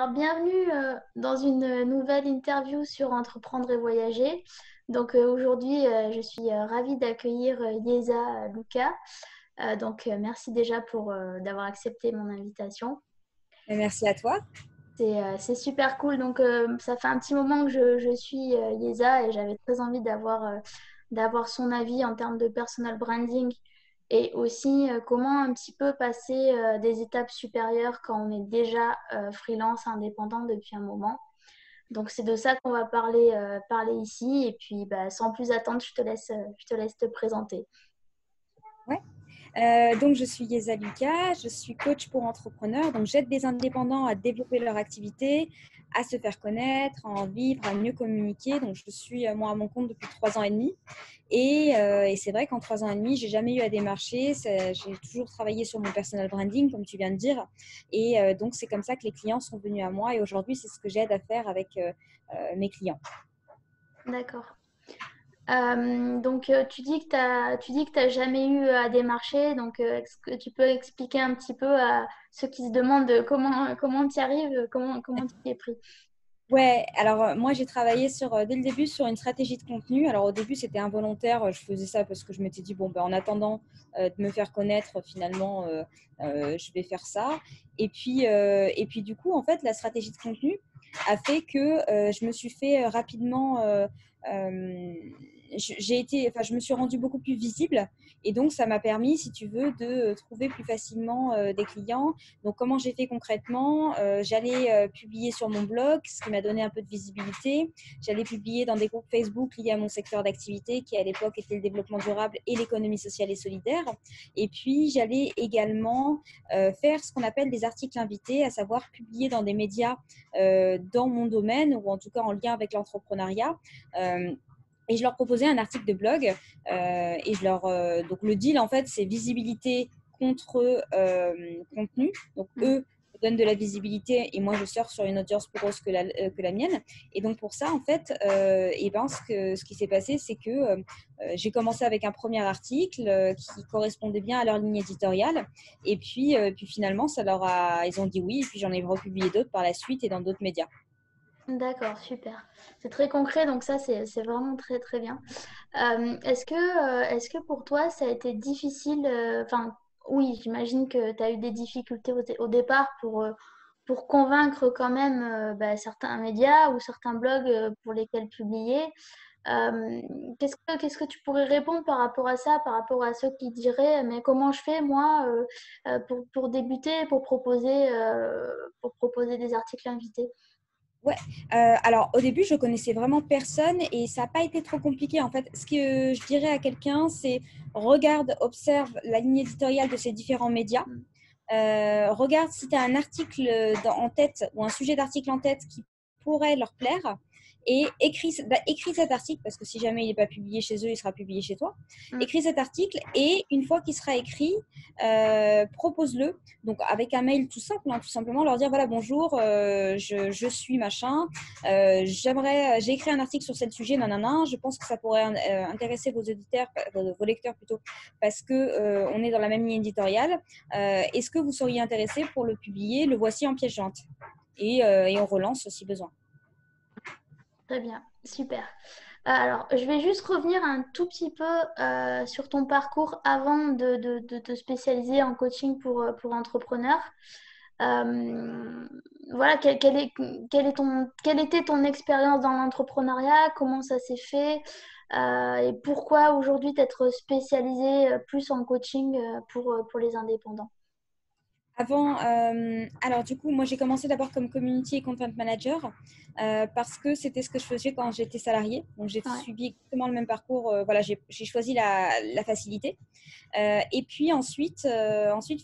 Alors, bienvenue dans une nouvelle interview sur Entreprendre et voyager. Aujourd'hui, je suis ravie d'accueillir Yeza Luca. Merci déjà pour d'avoir accepté mon invitation. Et merci à toi. C'est super cool. Ça fait un petit moment que je suis Yeza et j'avais très envie d'avoir son avis en termes de personal branding et aussi comment un petit peu passer des étapes supérieures quand on est déjà freelance indépendant depuis un moment. Donc c'est de ça qu'on va parler ici. Et puis sans plus attendre, je te laisse te présenter. Ouais. Donc, je suis Yesa Lucas, je suis coach pour entrepreneurs. Donc, j'aide des indépendants à développer leur activité, à se faire connaître, à en vivre, à mieux communiquer. Donc, je suis moi à mon compte depuis 3 ans et demi. Et c'est vrai qu'en 3 ans et demi, j'ai jamais eu à démarcher. J'ai toujours travaillé sur mon personal branding, comme tu viens de dire. Et donc, c'est comme ça que les clients sont venus à moi. Et aujourd'hui, c'est ce que j'aide à faire avec mes clients. D'accord. Tu dis que tu n'as jamais eu à démarcher. Est-ce que tu peux expliquer un petit peu à ceux qui se demandent comment tu y arrives, comment tu t'y es pris? Ouais, alors moi j'ai travaillé dès le début sur une stratégie de contenu. Alors au début c'était involontaire, je faisais ça parce que je m'étais dit, bon, ben, en attendant de me faire connaître, finalement, je vais faire ça. Et puis du coup, en fait, la stratégie de contenu a fait que je me suis fait rapidement, euh, je me suis rendue beaucoup plus visible. Et donc ça m'a permis, si tu veux, de trouver plus facilement des clients. Donc, comment j'ai fait concrètement? J'allais publier sur mon blog, ce qui m'a donné un peu de visibilité. J'allais publier dans des groupes Facebook liés à mon secteur d'activité, qui à l'époque était le développement durable et l'économie sociale et solidaire. Et puis, j'allais également faire ce qu'on appelle des articles invités, à savoir publier dans des médias dans mon domaine, ou en tout cas en lien avec l'entrepreneuriat. Et je leur proposais un article de blog. Donc le deal, en fait, c'est visibilité contre contenu. Donc Mm. eux donnent de la visibilité et moi je sors sur une audience plus grosse que la mienne. Et donc pour ça, en fait, ce qui s'est passé, c'est que j'ai commencé avec un premier article qui correspondait bien à leur ligne éditoriale. Et puis finalement, ils ont dit oui. Et puis j'en ai republié d'autres par la suite et dans d'autres médias. D'accord, super. C'est très concret, donc ça, c'est vraiment très, très bien. Est-ce que pour toi, ça a été difficile, enfin, oui, j'imagine que tu as eu des difficultés au départ pour convaincre quand même certains médias ou certains blogs pour lesquels publier. Euh, qu'est-ce que tu pourrais répondre par rapport à ça, par rapport à ceux qui diraient, mais comment je fais moi pour débuter, pour proposer des articles invités? Ouais, alors au début, je connaissais vraiment personne et ça n'a pas été trop compliqué. En fait, ce que je dirais à quelqu'un, c'est regarde, observe la ligne éditoriale de ces différents médias. Mm. Regarde si tu as un article en tête ou un sujet d'article en tête qui pourrait leur plaire et écris cet article parce que si jamais il n'est pas publié chez eux, il sera publié chez toi. Mm. Écris cet article et une fois qu'il sera écrit, propose-le. Donc avec un mail tout simple, hein, tout simplement leur dire voilà bonjour, je suis machin, j'ai écrit un article sur ce sujet, nanana, je pense que ça pourrait intéresser vos auditeurs, vos lecteurs plutôt, parce que on est dans la même ligne éditoriale. Est-ce que vous seriez intéressé pour le publier? Le voici en pièce jointe. Et on relance si besoin. Très bien, super. Alors, je vais juste revenir un tout petit peu sur ton parcours avant de te spécialiser en coaching pour entrepreneurs. Euh, voilà, quelle était ton expérience dans l'entrepreneuriat, comment ça s'est fait et pourquoi aujourd'hui t'être spécialisé plus en coaching pour les indépendants. Alors du coup, moi j'ai commencé d'abord comme community et content manager parce que c'était ce que je faisais quand j'étais salariée. Donc j'ai Ouais. suivi exactement le même parcours. Voilà, j'ai choisi la facilité. Et puis ensuite,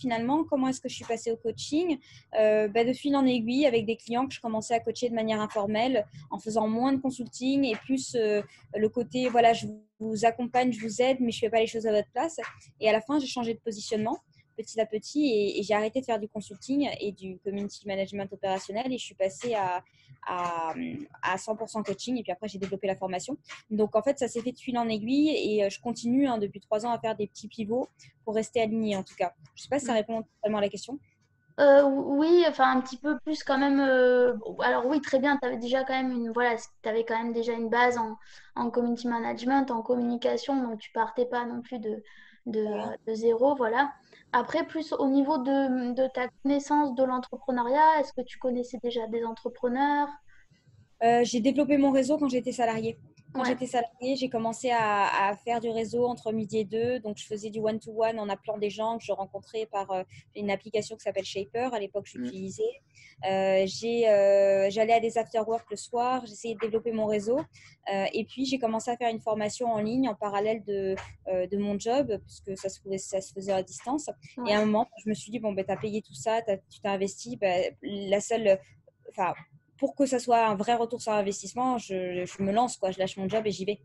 finalement, comment est-ce que je suis passée au coaching? De fil en aiguille avec des clients que je commençais à coacher de manière informelle en faisant moins de consulting et plus le côté, voilà, je vous accompagne, je vous aide, mais je ne fais pas les choses à votre place. Et à la fin, j'ai changé de positionnement petit à petit et j'ai arrêté de faire du consulting et du community management opérationnel et je suis passée à, à 100% coaching et puis après j'ai développé la formation. Donc en fait ça s'est fait de fil en aiguille et je continue depuis 3 ans à faire des petits pivots pour rester alignée en tout cas. Je ne sais pas si ça répond totalement à la question. Oui, enfin un petit peu plus quand même. Alors oui, très bien, tu avais déjà quand même voilà, tu avais quand même déjà une base en community management, en communication, donc tu partais pas non plus Voilà. de zéro, voilà. Après, plus au niveau de ta connaissance de l'entrepreneuriat, est-ce que tu connaissais déjà des entrepreneurs? J'ai développé mon réseau quand j'étais salariée. Quand Ouais. j'étais salariée, j'ai commencé à faire du réseau entre midi et deux. Donc, je faisais du one-to-one en appelant des gens que je rencontrais par une application qui s'appelle Shaper. À l'époque, Mm. j'utilisais. J'allais à des after-work le soir. J'essayais de développer mon réseau. Et puis, j'ai commencé à faire une formation en ligne en parallèle de mon job, puisque ça se faisait à distance. Et Ouais. à un moment, je me suis dit, bon, ben, tu as payé tout ça, tu t'es investi. Ben, la seule. Enfin, pour que ça soit un vrai retour sur investissement, je me lance, quoi. Je lâche mon job et j'y vais.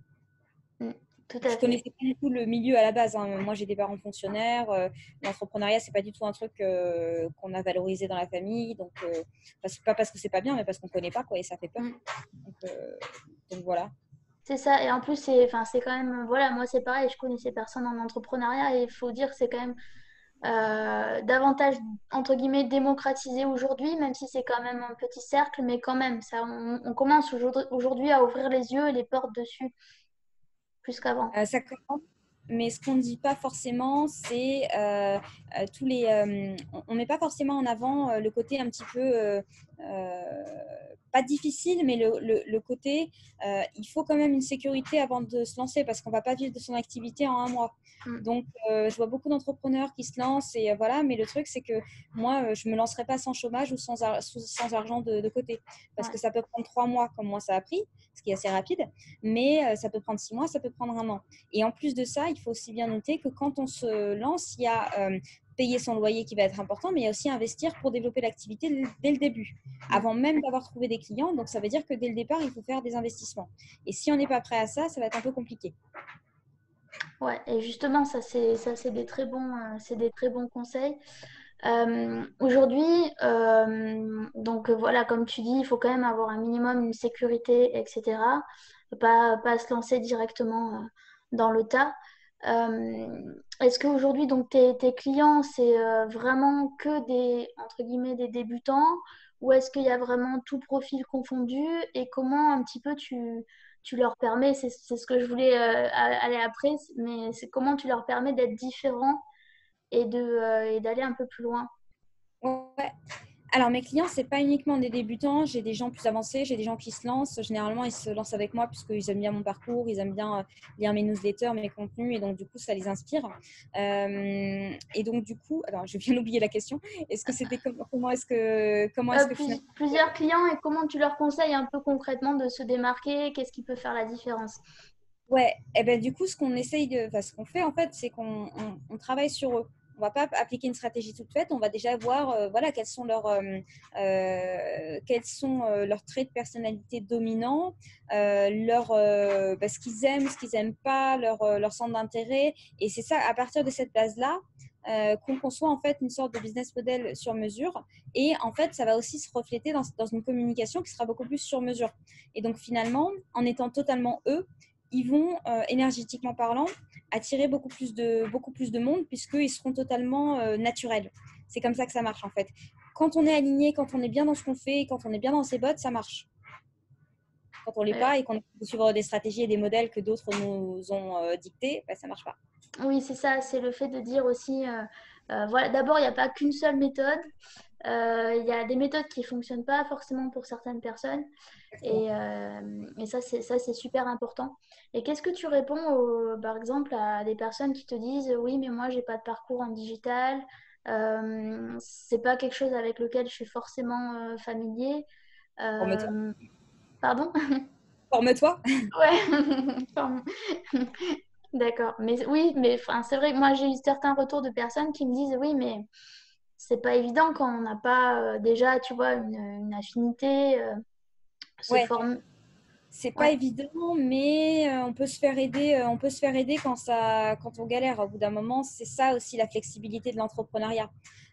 Mm. Tout Je à fait. connaissais pas du tout le milieu à la base, hein. Moi, j'ai des parents fonctionnaires. L'entrepreneuriat, c'est pas du tout un truc qu'on a valorisé dans la famille. Donc, pas parce que c'est pas bien, mais parce qu'on connaît pas, quoi, et ça fait peur. Mm. Donc, euh, donc voilà. C'est ça. Et en plus, c'est quand même, voilà, moi c'est pareil, je connaissais personne en entrepreneuriat et il faut dire que c'est quand même davantage, entre guillemets, démocratisé aujourd'hui, même si c'est quand même un petit cercle, mais quand même, ça, on commence aujourd'hui à ouvrir les yeux et les portes dessus, plus qu'avant. Ça commence, mais ce qu'on ne dit pas forcément, c'est on met pas forcément en avant le côté un petit peu euh, pas difficile, mais le côté il faut quand même une sécurité avant de se lancer parce qu'on va pas vivre de son activité en un mois. Mm. Donc, je vois beaucoup d'entrepreneurs qui se lancent et voilà, mais le truc, c'est que moi, je me lancerai pas sans chômage ou sans argent de côté parce Ouais. que ça peut prendre 3 mois, comme moi, ça a pris, ce qui est assez rapide, mais ça peut prendre 6 mois, ça peut prendre un an. Et en plus de ça, il faut aussi bien noter que quand on se lance, il y a payer son loyer qui va être important, mais il y a aussi investir pour développer l'activité dès le début, Mm. avant même d'avoir trouvé des clients. Donc, ça veut dire que dès le départ, il faut faire des investissements. Et si on n'est pas prêt à ça, ça va être un peu compliqué. Ouais. Et justement, c'est des très bons, c'est des très bons conseils. Aujourd'hui, donc voilà, comme tu dis, il faut quand même avoir un minimum une sécurité, etc. Pas se lancer directement dans le tas. Est-ce qu'aujourd'hui, donc tes clients, c'est vraiment que des, entre guillemets, des débutants, ou est-ce qu'il y a vraiment tout profil confondu, et comment un petit peu tu leur permets, c'est ce que je voulais aller après, mais c'est comment tu leur permets d'être différents et d'aller un peu plus loin. Ouais. Alors, mes clients, c'est pas uniquement des débutants. J'ai des gens plus avancés, j'ai des gens qui se lancent. Généralement, ils se lancent avec moi puisqu'ils aiment bien mon parcours, ils aiment bien lire mes newsletters, mes contenus, et donc du coup, ça les inspire. Et donc du coup, alors je viens d'oublier la question. Est-ce que c'était comment est-ce que finalement Plusieurs clients et comment tu leur conseilles un peu concrètement de se démarquer, qu'est-ce qui peut faire la différence? Ouais, et ben du coup, ce qu'on fait en fait, c'est on travaille sur eux. On va pas appliquer une stratégie toute faite. On va déjà voir, voilà, quels sont leurs traits de personnalité dominants, ce qu'ils aiment pas, leur centre d'intérêt. Et c'est ça, à partir de cette base-là, qu'on conçoit en fait une sorte de business model sur mesure. Et en fait, ça va aussi se refléter dans une communication qui sera beaucoup plus sur mesure. Et donc finalement, en étant totalement eux, ils vont, énergétiquement parlant, attirer beaucoup plus de monde puisqu'ils seront totalement naturels. C'est comme ça que ça marche en fait. Quand on est aligné, quand on est bien dans ce qu'on fait, quand on est bien dans ses bottes, ça marche. Quand on l'est Euh, pas et qu'on a suivre des stratégies et des modèles que d'autres nous ont dictés, ben, ça marche pas. oui, c'est ça, c'est le fait de dire aussi, voilà, d'abord, il n'y a pas qu'une seule méthode. Il y a des méthodes qui ne fonctionnent pas forcément pour certaines personnes. Exactement. Et ça, c'est super important. Et qu'est-ce que tu réponds, par exemple, à des personnes qui te disent, oui, mais moi, j'ai pas de parcours en digital, c'est pas quelque chose avec lequel je suis forcément familier. Forme-toi. Euh, Pardon? Forme-toi. Ouais. Pardon. D'accord. Mais oui, mais enfin, c'est vrai que moi, j'ai eu certains retours de personnes qui me disent, oui, mais c'est pas évident quand on n'a pas déjà, tu vois, une affinité, se Ouais, former. c'est pas Ouais. évident, mais on peut se faire aider. On peut se faire aider quand on galère. Au bout d'un moment, c'est ça aussi la flexibilité de l'entrepreneuriat.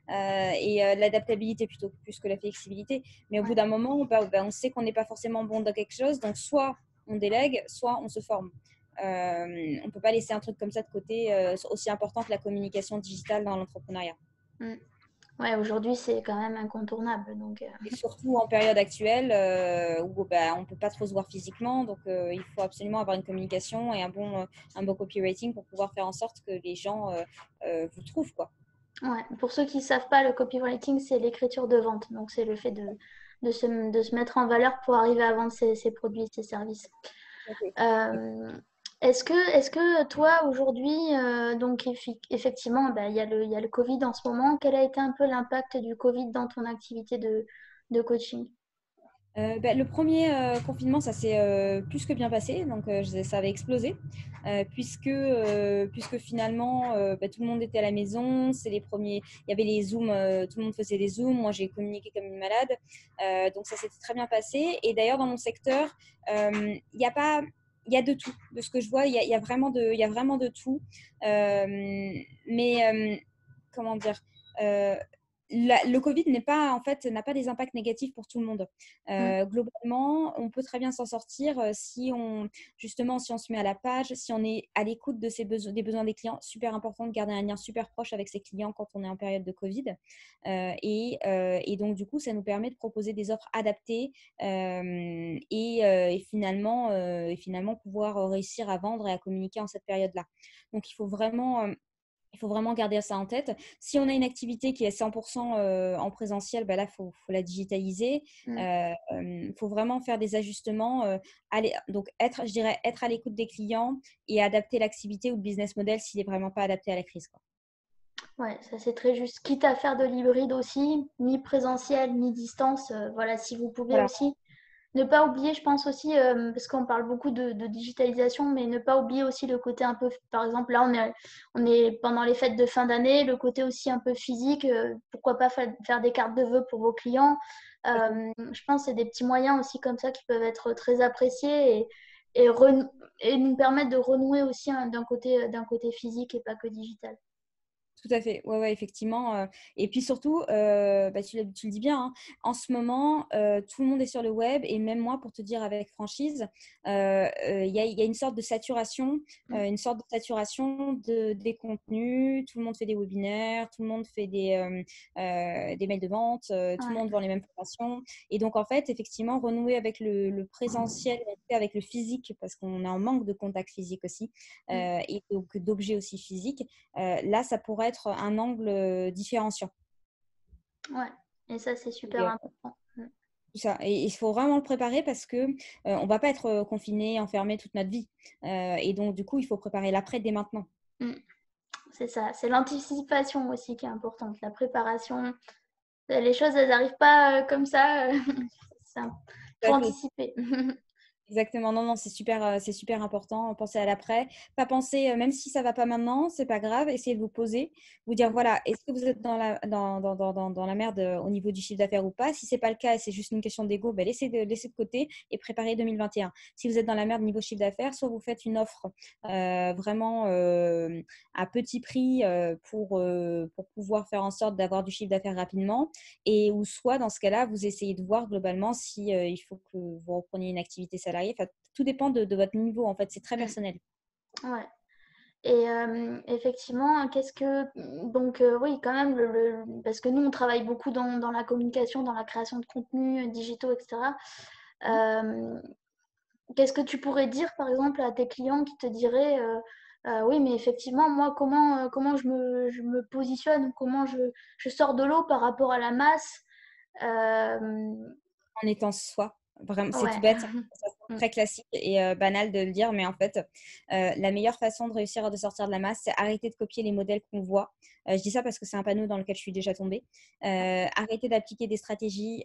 L'adaptabilité plutôt plus que la flexibilité. Mais au bout Ouais. d'un moment, on sait qu'on n'est pas forcément bon dans quelque chose, donc soit on délègue, soit on se forme. On ne peut pas laisser un truc comme ça de côté, aussi important que la communication digitale dans l'entrepreneuriat. Mm. Ouais, aujourd'hui, c'est quand même incontournable. Donc, Et surtout en période actuelle où bah, on ne peut pas trop se voir physiquement. Donc, il faut absolument avoir une communication et un bon copywriting pour pouvoir faire en sorte que les gens vous trouvent, quoi. ouais. Pour ceux qui ne savent pas, le copywriting, c'est l'écriture de vente. Donc, c'est le fait de se mettre en valeur pour arriver à vendre ses produits, ses services. Ok. Euh, est-ce que toi, aujourd'hui, donc effectivement, bah, il y a le Covid en ce moment. Quel a été un peu l'impact du Covid dans ton activité de coaching? Bah, le premier confinement, ça s'est plus que bien passé, donc ça avait explosé, puisque finalement, bah, tout le monde était à la maison, c'est les premiers, il y avait les Zooms, tout le monde faisait des Zooms, moi j'ai communiqué comme une malade, donc ça s'était très bien passé. Et d'ailleurs, dans mon secteur, il y a pas, il y a de tout, de ce que je vois, il y a vraiment il y a vraiment de tout. Mais comment dire, euh, le Covid n'est pas, en fait, n'a pas des impacts négatifs pour tout le monde. Mm. Globalement, on peut très bien s'en sortir justement, si on se met à la page, si on est à l'écoute de des besoins des clients. Super important de garder un lien super proche avec ses clients quand on est en période de Covid. Et donc, du coup, ça nous permet de proposer des offres adaptées et finalement pouvoir réussir à vendre et à communiquer en cette période-là. Donc, il faut vraiment garder ça en tête. Si on a une activité qui est 100% en présentiel, bah là, faut la digitaliser. Mm. Il faut vraiment faire des ajustements. Donc, je dirais, être à l'écoute des clients et adapter l'activité ou le business model s'il n'est vraiment pas adapté à la crise, quoi. Ouais, ça c'est très juste. Quitte à faire de l'hybride aussi, ni présentiel, ni distance. Voilà, si vous pouvez Voilà. aussi. Ne pas oublier, je pense aussi, parce qu'on parle beaucoup de digitalisation, mais ne pas oublier aussi le côté un peu, par exemple, là, on est pendant les fêtes de fin d'année, le côté aussi un peu physique, pourquoi pas faire des cartes de vœux pour vos clients. Je pense que c'est des petits moyens aussi comme ça qui peuvent être très appréciés et nous permettre de renouer aussi hein, d'un côté physique et pas que digital. Tout à fait, ouais, ouais, effectivement. Et puis surtout, bah, tu le dis bien, hein, en ce moment, tout le monde est sur le web et même moi, pour te dire avec franchise, il y a une sorte de saturation des contenus. Tout le monde fait des webinaires, tout le monde fait des mails de vente, tout le Ouais. monde vend les mêmes formations. Et donc, en fait, effectivement, renouer avec le présentiel, avec le physique, parce qu'on est en manque de contact physique aussi, Mm. et donc d'objets aussi physiques. Là, ça pourrait être un angle différenciant. Ouais. Et ça, c'est super Et, important. Mm. tout ça. Et il faut vraiment le préparer parce que on va pas être confiné, enfermé toute notre vie. Et donc, du coup, il faut préparer l'après dès maintenant. Mm. C'est ça. C'est l'anticipation aussi qui est importante, la préparation. Les choses, elles n'arrivent pas comme ça. Il Tout faut à fait. anticiper. Exactement, non, non, c'est super important. Penser à l'après, pas penser, même si ça va pas maintenant, c'est pas grave. Essayez de vous poser, vous dire voilà, est-ce que vous êtes dans la merde au niveau du chiffre d'affaires ou pas? Si c'est pas le cas et c'est juste une question d'ego, ben laissez de côté et préparez 2021. Si vous êtes dans la merde niveau chiffre d'affaires, soit vous faites une offre vraiment à petit prix pour pouvoir faire en sorte d'avoir du chiffre d'affaires rapidement, et ou soit dans ce cas-là, vous essayez de voir globalement si il faut que vous repreniez une activité salariée. Enfin, tout dépend de votre niveau, en fait, c'est très Mm. personnel. Ouais. Et effectivement, donc oui, quand même, parce que nous, on travaille beaucoup dans la communication, dans la création de contenus digitaux, etc. Euh, Qu'est-ce que tu pourrais dire, par exemple, à tes clients qui te diraient, oui, mais effectivement, moi, comment je me positionne, je sors de l'eau par rapport à la masse. Euh, En étant soi. Vraiment, c'est tout ouais. bête, c'est Mm. très classique et banal de le dire, mais en fait, la meilleure façon de réussir à de sortir de la masse, c'est arrêter de copier les modèles qu'on voit. Je dis ça parce que c'est un panneau dans lequel je suis déjà tombée. Arrêter d'appliquer des stratégies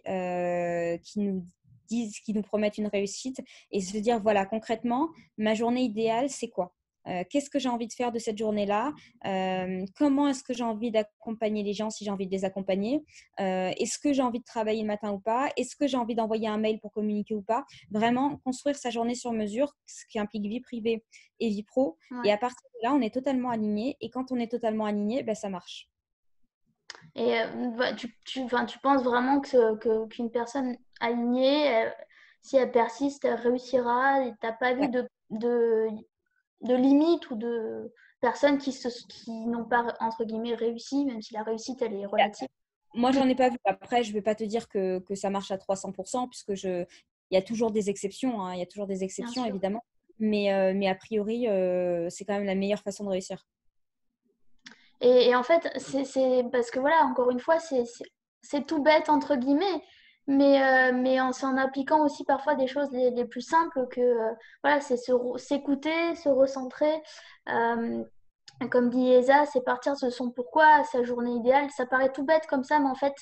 qui nous promettent une réussite et se dire, voilà, concrètement, ma journée idéale, c'est quoi? Qu'est-ce que j'ai envie de faire de cette journée-là? Comment est-ce que j'ai envie d'accompagner les gens si j'ai envie de les accompagner? Est-ce que j'ai envie de travailler le matin ou pas? Est-ce que j'ai envie d'envoyer un mail pour communiquer ou pas? Vraiment construire sa journée sur mesure, ce qui implique vie privée et vie pro. Et Ouais. à partir de là, on est totalement aligné. Et quand on est totalement aligné, ben, ça marche. Et enfin, tu penses vraiment qu'une personne alignée, si elle persiste, elle réussira et t'as pas vu Ouais. de limite ou de personnes qui n'ont pas, entre guillemets, réussi, même si la réussite, elle est relative. Moi, j'en ai pas vu. Après, je vais pas te dire que ça marche à 300%, puisque il y a toujours des exceptions, hein. Il y a toujours des Bien exceptions, sûr. évidemment. Mais a priori, c'est quand même la meilleure façon de réussir. Et en fait, c'est parce que voilà, encore une fois, c'est tout bête entre guillemets, mais c'est en appliquant aussi parfois des choses les plus simples que voilà, c'est s'écouter, se recentrer. Euh, Comme dit Esa, c'est partir de son pourquoi, sa journée idéale. Ça paraît tout bête comme ça, mais en fait,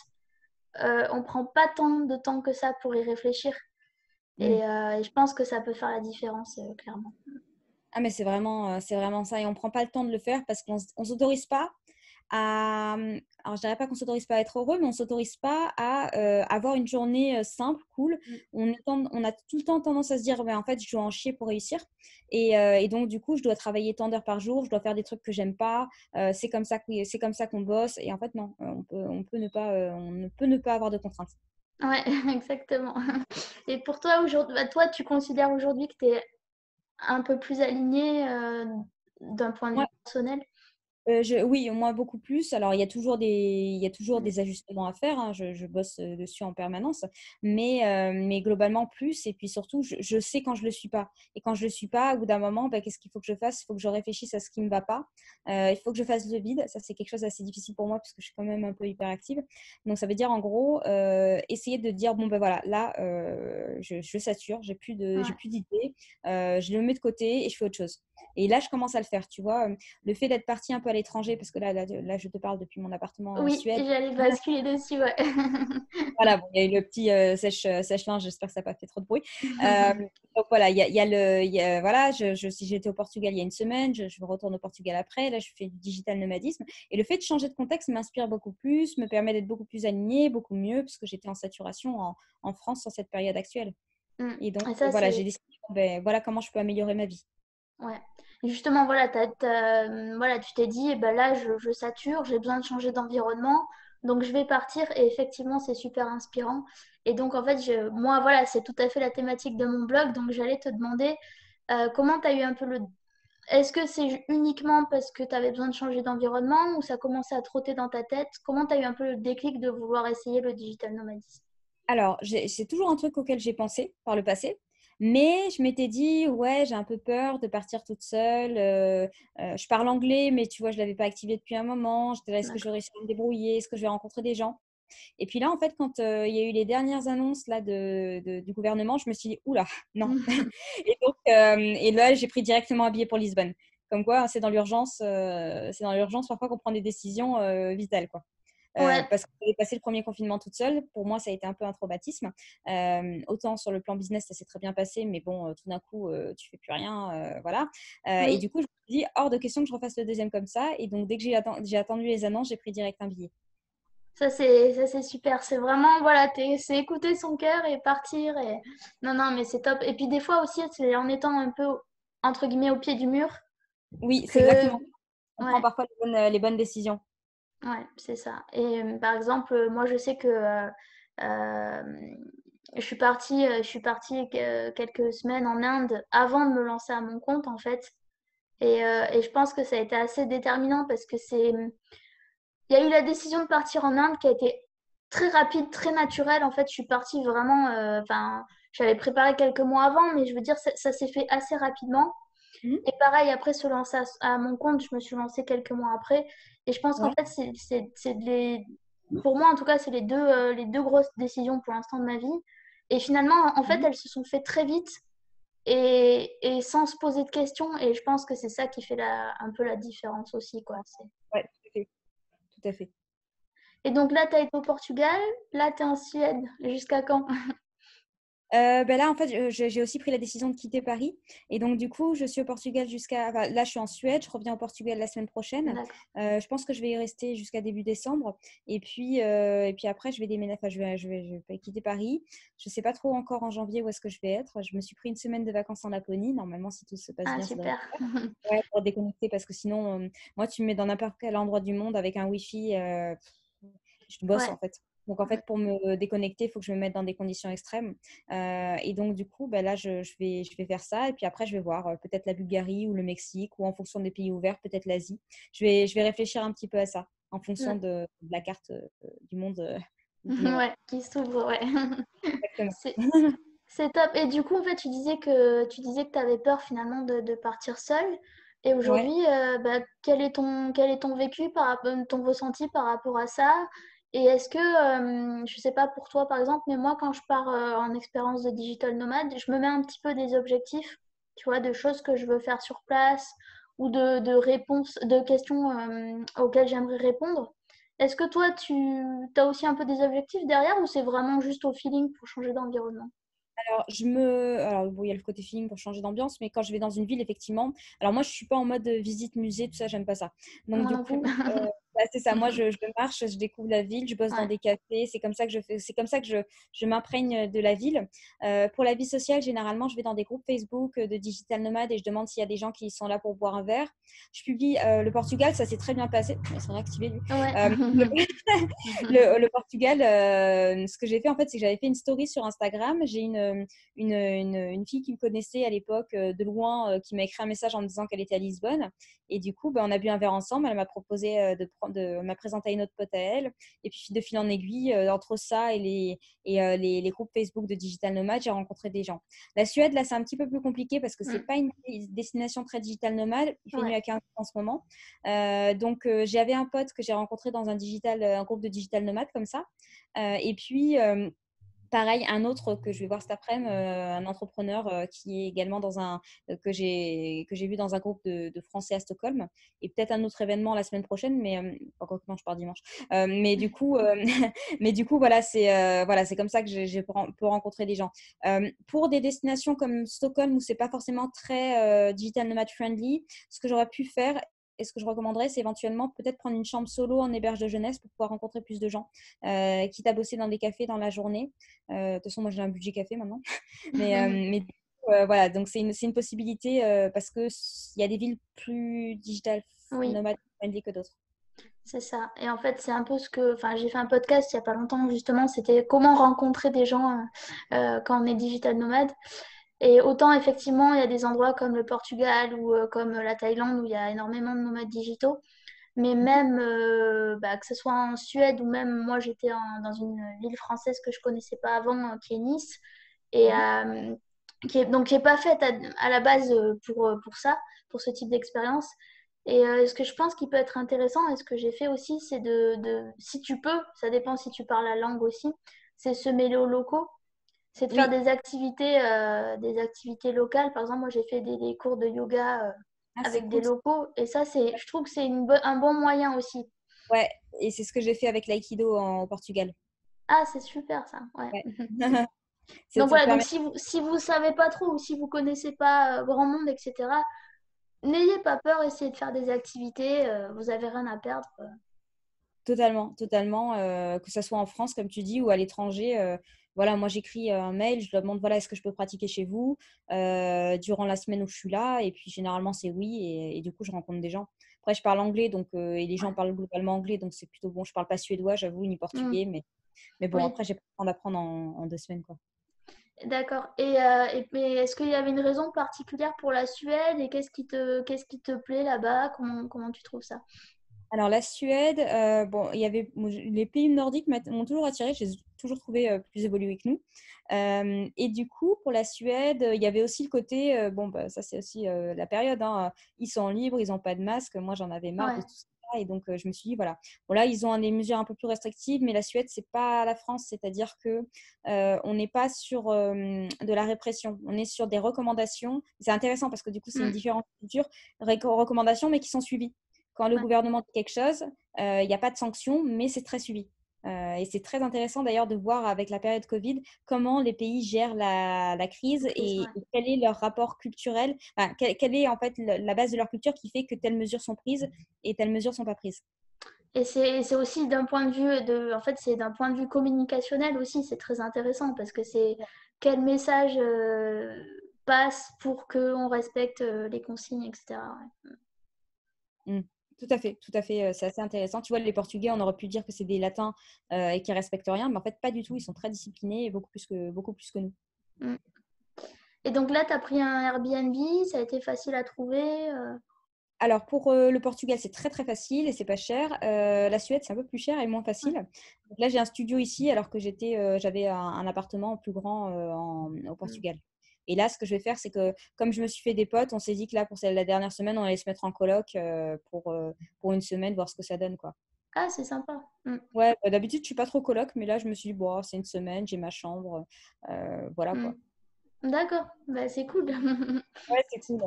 on prend pas tant de temps que ça pour y réfléchir. Mm. Et je pense que ça peut faire la différence, clairement. Ah, mais c'est vraiment ça. Et on ne prend pas le temps de le faire parce qu'on ne s'autorise pas à. Alors, je dirais pas qu'on ne s'autorise pas à être heureux, mais on ne s'autorise pas à avoir une journée simple, cool. On a tout le temps tendance à se dire, ouais, en fait, je dois en chier pour réussir. Et donc, du coup, je dois travailler tant d'heures par jour, je dois faire des trucs que j'aime pas. C'est comme ça qu'on bosse. Et en fait, non, on ne peut ne pas avoir de contraintes. Ouais, exactement. Et pour toi, aujourd'hui, bah, toi, tu considères aujourd'hui que tu es un peu plus aligné d'un point de vue Moi, personnel? Oui, moi beaucoup plus. Alors, il y a toujours Mm. des ajustements à faire, hein. Je bosse dessus en permanence, mais globalement plus. Et puis surtout, je sais quand je le suis pas. Et quand je le suis pas, au bout d'un moment, bah, qu'est-ce qu'il faut que je fasse? Il faut que je réfléchisse à ce qui me va pas. Il faut que je fasse le vide. Ça, c'est quelque chose d'assez difficile pour moi parce que je suis quand même un peu hyperactive. Donc, ça veut dire en gros, essayer de dire, bon, ben voilà, là, je sature, j'ai Ouais. plus d'idées, je le mets de côté et je fais autre chose. Et là, je commence à le faire, tu vois. Le fait d'être partie un peu à l'étranger, parce que là, je te parle depuis mon appartement en Oui, Suède. j'allais basculer dessus, ouais. Voilà, bon, il y a eu le petit sèche-linge, j'espère que ça n'a pas fait trop de bruit. Euh, donc voilà, voilà, si j'étais au Portugal il y a une semaine, je retourne au Portugal après. Là, je fais du digital nomadisme. Et le fait de changer de contexte m'inspire beaucoup plus, me permet d'être beaucoup plus alignée, beaucoup mieux, parce que j'étais en saturation en France sur cette période actuelle. Mm. Et donc, Et ça, voilà, c'est. j'ai décidé, ben, voilà comment je peux améliorer ma vie. Ouais. Justement, voilà, voilà, tu t'es dit, eh ben là, je sature, j'ai besoin de changer d'environnement, donc je vais partir. Et effectivement, c'est super inspirant. Et donc, en fait, moi, voilà, c'est tout à fait la thématique de mon blog. Donc, j'allais te demander comment tu as eu un peu le. Est-ce que c'est uniquement parce que tu avais besoin de changer d'environnement ou ça commençait à trotter dans ta tête? Comment tu as eu un peu le déclic de vouloir essayer le digital nomadisme? Alors, c'est toujours un truc auquel j'ai pensé par le passé, mais je m'étais dit, ouais, j'ai un peu peur de partir toute seule. Je parle anglais, mais tu vois, je ne l'avais pas activé depuis un moment. J'étais là, est-ce que je vais D'accord. réussir à me débrouiller? Est-ce que je vais rencontrer des gens? Et puis là, en fait, quand il y a eu les dernières annonces là, du gouvernement, je me suis dit, oula, non. Et là, j'ai pris directement un billet pour Lisbonne. Comme quoi, c'est dans l'urgence parfois qu'on prend des décisions vitales, quoi. Ouais, Parce que j'ai passé le premier confinement toute seule. Pour moi, ça a été un peu un traumatisme. Autant sur le plan business, ça s'est très bien passé, mais bon, tout d'un coup, tu fais plus rien, voilà. Et oui. du coup, je me suis dit, hors de question que je refasse le deuxième comme ça. Et donc, dès que j'ai attendu les annonces, j'ai pris direct un billet. Ça c'est super. C'est vraiment, voilà, c'est écouter son cœur et partir. Non, non, mais c'est top. Et puis des fois aussi, c'est en étant un peu, entre guillemets, au pied du mur Oui, c'est que, exactement. On prend ouais, parfois les bonnes décisions. ouais, c'est ça. Et par exemple, moi, je sais que euh, je suis partie quelques semaines en Inde avant de me lancer à mon compte, en fait. Et je pense que ça a été assez déterminant parce que il y a eu la décision de partir en Inde qui a été très rapide, très naturelle. En fait, je suis partie vraiment. Enfin, j'avais préparé quelques mois avant, mais je veux dire, ça s'est fait assez rapidement. Mhm. Et pareil, après se lancer à mon compte, je me suis lancée quelques mois après. Et je pense qu'en Ouais. fait, pour moi, en tout cas, c'est les deux grosses décisions pour l'instant de ma vie. Et finalement, en fait, Mhm. elles se sont faites très vite et sans se poser de questions. Et je pense que c'est ça qui fait un peu la différence aussi, quoi. Ouais, tout à fait. Tout à fait. Et donc là, tu as été au Portugal, là, tu es en Suède. Jusqu'à quand? Ben là, en fait, j'ai aussi pris la décision de quitter Paris. Et donc, du coup, je suis au Portugal enfin, là, je suis en Suède. Je reviens au Portugal la semaine prochaine. D'accord. Je pense que je vais y rester jusqu'à début décembre. Et puis après, je vais déménager. Enfin, je vais quitter Paris. Je ne sais pas trop encore en janvier où est-ce que je vais être. Je me suis pris une semaine de vacances en Laponie. Normalement, si tout se passe Ah, bien, ça devrait super. être ouais, pour déconnecter. Parce que sinon, moi, tu me mets dans n'importe quel endroit du monde avec un Wi-Fi. Je bosse, Ouais. en fait. Donc, en fait, pour me déconnecter, il faut que je me mette dans des conditions extrêmes. Et donc, du coup, ben là, je vais faire ça. Et puis après, je vais voir peut-être la Bulgarie ou le Mexique ou en fonction des pays ouverts, peut-être l'Asie. Je vais réfléchir un petit peu à ça. en fonction Mm. de la carte du monde du moment. Ouais, qui s'ouvre, ouais. Exactement. C'est, c'est top. Et du coup, en fait, tu disais que tu avais peur finalement de partir seule. Et Ouais. aujourd'hui, bah, quel est ton vécu ton ressenti par rapport à ça? Et est-ce que, je sais pas pour toi par exemple, mais moi quand je pars en expérience de digital nomade, je me mets un petit peu des objectifs, tu vois, de choses que je veux faire sur place ou de réponses, de questions auxquelles j'aimerais répondre. Est-ce que toi, tu as aussi un peu des objectifs derrière ou c'est vraiment juste au feeling pour changer d'environnement? Alors, bon, il y a le côté feeling pour changer d'ambiance, mais quand je vais dans une ville, effectivement, alors moi, je suis pas en mode visite musée, tout ça, j'aime pas ça. Donc, Moi du non plus. coup, c'est ça. Moi, je marche, je découvre la ville, je bosse dans Ouais. des cafés. C'est comme ça que je fais, c'est comme ça que je m'imprègne de la ville. Pour la vie sociale, généralement, je vais dans des groupes Facebook de digital nomades et je demande s'il y a des gens qui sont là pour boire un verre. Je publie le Portugal, ça s'est très bien passé. Il s'est réactivé, lui. Ouais. Le, le Portugal, ce que j'ai fait, en fait, c'est que j'avais fait une story sur Instagram. J'ai une fille qui me connaissait à l'époque de loin qui m'a écrit un message en me disant qu'elle était à Lisbonne. Et du coup, on a bu un verre ensemble. Elle m'a proposé m'a présenté à une autre pote à elle. Et puis, de fil en aiguille, entre ça et les groupes Facebook de Digital Nomade, j'ai rencontré des gens. La Suède, là, c'est un petit peu plus compliqué parce que c'est Mm. pas une destination très digital nomade. Il fait nuit Ouais. à 15 en ce moment. Donc, j'avais un pote que j'ai rencontré dans un groupe de digital nomade comme ça. Et puis, pareil, un autre que je vais voir cet après-midi, un entrepreneur qui est également que j'ai vu dans un groupe de Français à Stockholm, et peut-être un autre événement la semaine prochaine, mais encore que non, je pars dimanche. Mais du coup, voilà, c'est comme ça que j'ai peux rencontrer des gens. Pour des destinations comme Stockholm où c'est pas forcément très digital nomad friendly, ce que j'aurais pu faire et ce que je recommanderais, c'est éventuellement peut-être prendre une chambre solo en héberge de jeunesse pour pouvoir rencontrer plus de gens, quitte à bosser dans des cafés dans la journée. De toute façon, moi, j'ai un budget café maintenant. Mais du coup, voilà, donc c'est une possibilité parce qu'il y a des villes plus digital Oui, nomades friendly que d'autres. c'est ça. Et en fait, c'est un peu enfin, j'ai fait un podcast il y a pas longtemps justement, c'était comment rencontrer des gens quand on est digital nomade. Et autant effectivement, il y a des endroits comme le Portugal ou comme la Thaïlande où il y a énormément de nomades digitaux. Mais même, bah, que ce soit en Suède ou même moi, j'étais dans une ville française que je connaissais pas avant, qui est Nice, et Mhm. qui est pas faite à la base pour ça, pour ce type d'expérience. Et ce que je pense qui peut être intéressant, et ce que j'ai fait aussi, c'est si tu peux, ça dépend si tu parles la langue aussi, c'est se mêler aux locaux, c'est de faire Oui, des activités locales. Par exemple, moi, j'ai fait des cours de yoga ah, c'est avec des cool. locaux, et ça, je trouve que c'est un bon moyen aussi. Ouais, et c'est ce que j'ai fait avec l'aïkido au Portugal. Ah, c'est super ça, ouais. Ouais. Donc Ça te voilà, donc permet. si vous savez pas trop ou si vous connaissez pas grand monde, etc., n'ayez pas peur, essayez de faire des activités, vous avez rien à perdre. Totalement, totalement. Que ce soit en France, comme tu dis, ou à l'étranger. Voilà, moi, j'écris un mail, je demande, voilà, est-ce que je peux pratiquer chez vous durant la semaine où je suis là? Et puis, généralement, c'est oui. Et du coup, je rencontre des gens. Après, je parle anglais, donc, et les gens Ouais. parlent globalement anglais, donc c'est plutôt bon. Je parle pas suédois, j'avoue, ni Mm. portugais, mais bon, Oui, après, j'ai pas le temps d'apprendre en 2 semaines, quoi. d'accord. Mais est-ce qu'il y avait une raison particulière pour la Suède et qu'est-ce qui te plaît là-bas? Comment tu trouves ça? Alors, la Suède, bon, les pays nordiques m'ont toujours attiré, je les ai toujours trouvés plus évolués que nous. Et du coup, pour la Suède, il y avait aussi le côté, bon, bah, ça c'est aussi la période, hein, ils sont libres, ils n'ont pas de masque. Moi, j'en avais marre de Ouais, tout ça. Et donc, je me suis dit, voilà, bon, là, ils ont des mesures un peu plus restrictives, mais la Suède, c'est pas la France, c'est-à-dire que on n'est pas sur de la répression, on est sur des recommandations. C'est intéressant parce que du coup, c'est une mm, différente culture, recommandations, mais qui sont suivies. Quand le ouais, gouvernement dit quelque chose, il n'y a pas de sanction, mais c'est très suivi. Et c'est très intéressant d'ailleurs de voir avec la période Covid comment les pays gèrent la crise crise, ouais. et quel est leur rapport culturel, enfin, quelle est en fait la base de leur culture qui fait que telles mesures sont prises et telles mesures ne sont pas prises. Et c'est aussi d'un point de vue en fait, c'est d'un point de vue communicationnel aussi, c'est très intéressant parce que c'est quel message passe pour qu'on respecte les consignes, etc. Ouais. Mm. Tout à fait, c'est assez intéressant. Tu vois, les Portugais, on aurait pu dire que c'est des Latins et qui respectent rien, mais en fait, pas du tout. Ils sont très disciplinés et beaucoup plus que nous. Mm. Et donc là, tu as pris un Airbnb, ça a été facile à trouver. Alors, pour le Portugal, c'est très, très facile et c'est pas cher. La Suède, c'est un peu plus cher et moins Ouais. facile. Donc là, j'ai un studio ici alors que j'avais un appartement plus grand au Mm. Portugal. Et là, ce que je vais faire, c'est que comme je me suis fait des potes, on s'est dit que là, pour la dernière semaine, on allait se mettre en coloc pour une semaine, voir ce que ça donne, quoi. Ah, c'est sympa. Mm. Ouais, bah, d'habitude, je suis pas trop coloc, mais là, je me suis dit, bon, c'est une semaine, j'ai ma chambre, voilà, Mm. quoi. D'accord, bah, c'est cool. Ouais, c'est cool.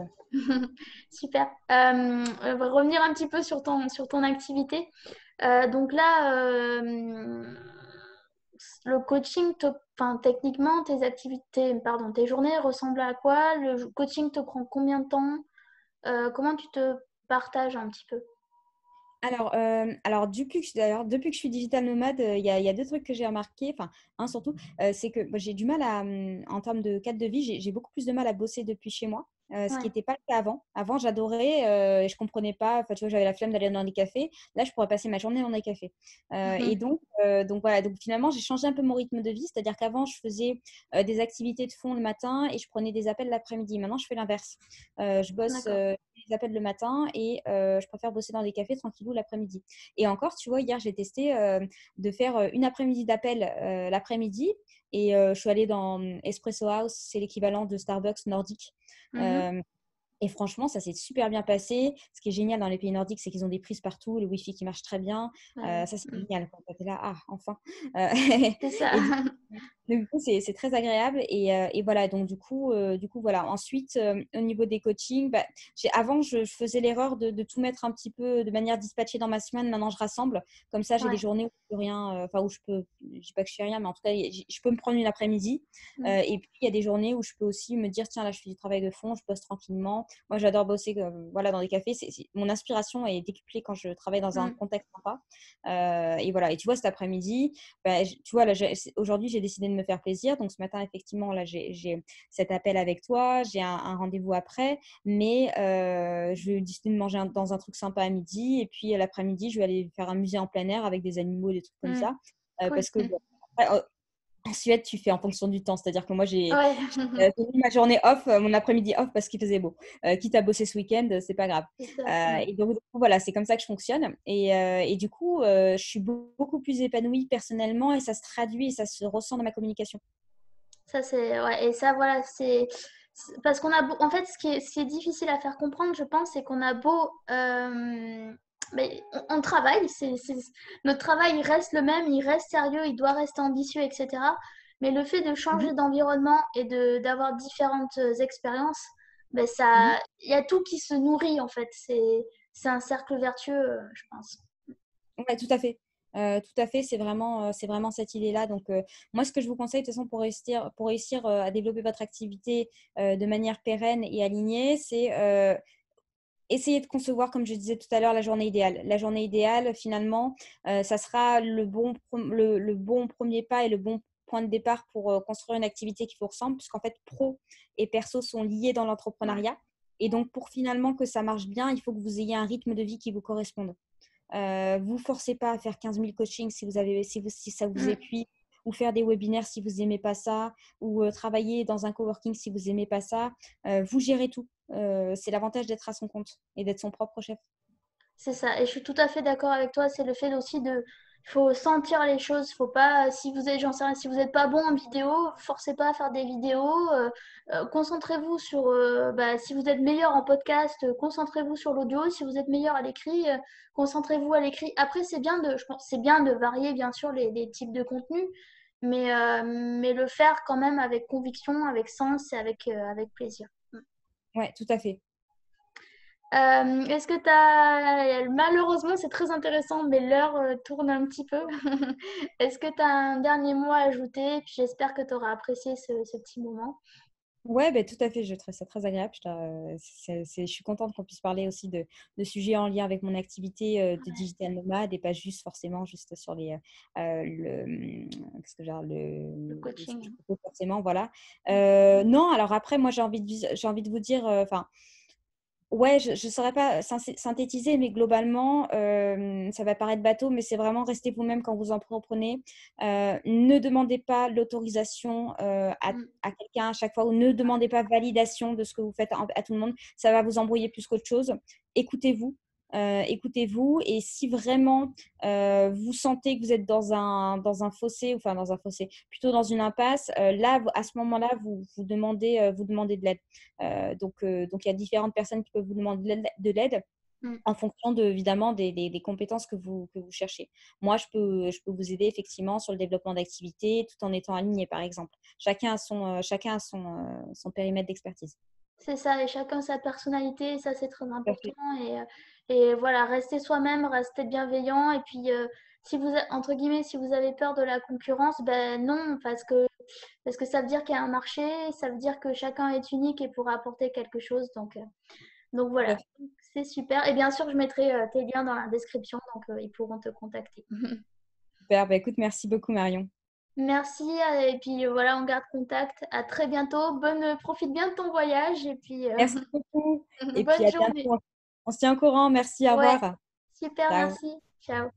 Super. On va revenir un petit peu sur ton activité. Donc là, le coaching, enfin, techniquement, tes activités, pardon, tes journées ressemblent à quoi? Le coaching te prend combien de temps? Comment tu te partages un petit peu? Alors depuis que je suis digital nomade, il y a deux trucs que j'ai remarqué. Enfin, un surtout, c'est que moi, j'ai du mal en termes de cadre de vie, j'ai beaucoup plus de mal à bosser depuis chez moi, ce qui Ouais. n'était pas le cas avant. Avant, j'adorais et je comprenais pas. Enfin, tu vois, j'avais la flemme d'aller dans des cafés. Là, je pourrais passer ma journée dans des cafés. Et donc voilà. Donc finalement, j'ai changé un peu mon rythme de vie. C'est-à-dire qu'avant, je faisais des activités de fond le matin et je prenais des appels l'après-midi. Maintenant, je fais l'inverse. Je bosse. D'accord. Les appels le matin et je préfère bosser dans des cafés tranquillou l'après-midi. Et encore, tu vois, hier, j'ai testé de faire une après-midi d'appel l'après-midi et je suis allée dans Espresso House, c'est l'équivalent de Starbucks nordique. Mhm. Euh, et franchement, ça s'est super bien passé. Ce qui est génial dans les pays nordiques, c'est qu'ils ont des prises partout, le Wi-Fi qui marche très bien. Bah oui. Ça, c'est Mm. génial. Quand tu es là, ah, enfin. Euh, C'est ça. et du coup, c'est très agréable. Et voilà, donc du coup, voilà. Ensuite, au niveau des coachings, bah, avant, je faisais l'erreur de tout mettre un petit peu de manière dispatchée dans ma semaine. Maintenant, je rassemble. Comme ça, j'ai des Ouais. journées où je peux rien, enfin, où je dis pas que je fais rien, mais en tout cas, je peux me prendre une après-midi. Mm. Et puis, il y a des journées où je peux aussi me dire, tiens, là, je fais du travail de fond, je bosse tranquillement. Moi, j'adore bosser voilà, dans des cafés. Mon inspiration est décuplée quand je travaille dans un Mm. contexte sympa. Et voilà. Et tu vois, cet après-midi, bah, tu vois, là, aujourd'hui, j'ai décidé de me faire plaisir. Donc, ce matin, effectivement, là, j'ai cet appel avec toi. J'ai un rendez-vous après. Mais je vais décider de manger dans un truc sympa à midi. Et puis, l'après-midi, je vais aller faire un musée en plein air avec des animaux, des trucs comme Mm. ça. Cool. Parce que bon, après, en Suède, tu fais en fonction du temps. C'est-à-dire que moi, j'ai Ouais. tenu ma journée off, mon après-midi off parce qu'il faisait beau. Quitte à bosser ce week-end, c'est pas grave. C'est ça. Mm. Et donc, du coup, voilà, c'est comme ça que je fonctionne. Et du coup, je suis beaucoup plus épanouie personnellement et ça se traduit et ça se ressent dans ma communication. Ça, c'est. Ouais. Et ça, voilà, parce qu'on a en fait, ce qui est difficile à faire comprendre, je pense, c'est qu'on a beau. Mais on travaille, notre travail, il reste le même, il reste sérieux, il doit rester ambitieux, etc. Mais le fait de Mhm, changer d'environnement et d'avoir différentes expériences, ben mhm. ça, il y a tout qui se nourrit, en fait. C'est un cercle vertueux, je pense. Ouais, tout à fait. Tout à fait, c'est vraiment cette idée-là. Donc, moi, ce que je vous conseille, de toute façon, pour réussir à développer votre activité de manière pérenne et alignée, c'est essayer de concevoir, comme je disais tout à l'heure, la journée idéale. La journée idéale, finalement, ça sera le bon premier pas et le bon point de départ pour construire une activité qui vous ressemble, puisqu'en fait, pro et perso sont liés dans Ouais. l'entrepreneuriat. Et donc, pour finalement que ça marche bien, il faut que vous ayez un rythme de vie qui vous corresponde. Vous forcez pas à faire 15 000 coachings si ça vous Mm. épuise, ou faire des webinaires si vous n'aimez pas ça, ou travailler dans un coworking si vous n'aimez pas ça. Vous gérez tout. C'est l'avantage d'être à son compte et d'être son propre chef. C'est ça, et je suis tout à fait d'accord avec toi. C'est le fait aussi il faut sentir les choses. Faut pas, si vous êtes, j'en sais rien, si vous n'êtes pas bon en vidéo, forcez pas à faire des vidéos. Concentrez-vous sur, si vous êtes meilleur en podcast, concentrez-vous sur l'audio. Si vous êtes meilleur à l'écrit, concentrez-vous à l'écrit. Après, je pense, c'est bien de varier bien sûr les types de contenus, mais le faire quand même avec conviction, avec sens et avec plaisir. Ouais, tout à fait. Est-ce que tu as... Malheureusement, c'est très intéressant, mais l'heure tourne un petit peu. Est-ce que tu as un dernier mot à ajouter? Puis j'espère que tu auras apprécié ce petit moment. Ouais, ben, tout à fait. Je trouve ça très agréable. Je suis contente qu'on puisse parler aussi de sujets en lien avec mon activité de digital nomade et pas juste forcément juste sur qu'est-ce que j'ai, Le ce que je coaching. propose forcément. Voilà. Non, alors après, moi, j'ai envie de vous dire, enfin, Ouais, je ne saurais pas synthétiser, mais globalement, ça va paraître bateau, mais c'est vraiment rester vous-même quand vous entreprenez. Ne demandez pas l'autorisation Mm. à quelqu'un à chaque fois ou ne demandez pas validation de ce que vous faites à tout le monde. Ça va vous embrouiller plus qu'autre chose. Écoutez-vous. Écoutez-vous et si vraiment vous sentez que vous êtes dans un fossé, enfin dans un fossé, plutôt dans une impasse, là, à ce moment-là, vous demandez de l'aide. Donc, il y a différentes personnes qui peuvent vous demander de l'aide Mm. en fonction évidemment des compétences que vous cherchez. Moi, je peux vous aider effectivement sur le développement d'activités tout en étant aligné, par exemple. Chacun a son périmètre d'expertise. C'est ça, et chacun sa personnalité, et ça c'est très Tout à important. fait. Et voilà, restez soi-même, restez bienveillant. Et puis, si vous, entre guillemets, si vous avez peur de la concurrence, ben non, parce que ça veut dire qu'il y a un marché, ça veut dire que chacun est unique et pourra apporter quelque chose. Donc Tout voilà, à fait. c'est super. Et bien sûr, je mettrai tes liens dans la description, donc ils pourront te contacter. Super. Bah, écoute, merci beaucoup, Marion. Merci, et puis voilà, on garde contact. À très bientôt. Profite bien de ton voyage, et puis Merci beaucoup. Et puis, bonne à journée. bientôt. On se tient au courant. Merci. Au Ouais, revoir. super, Ciao. merci. Ciao.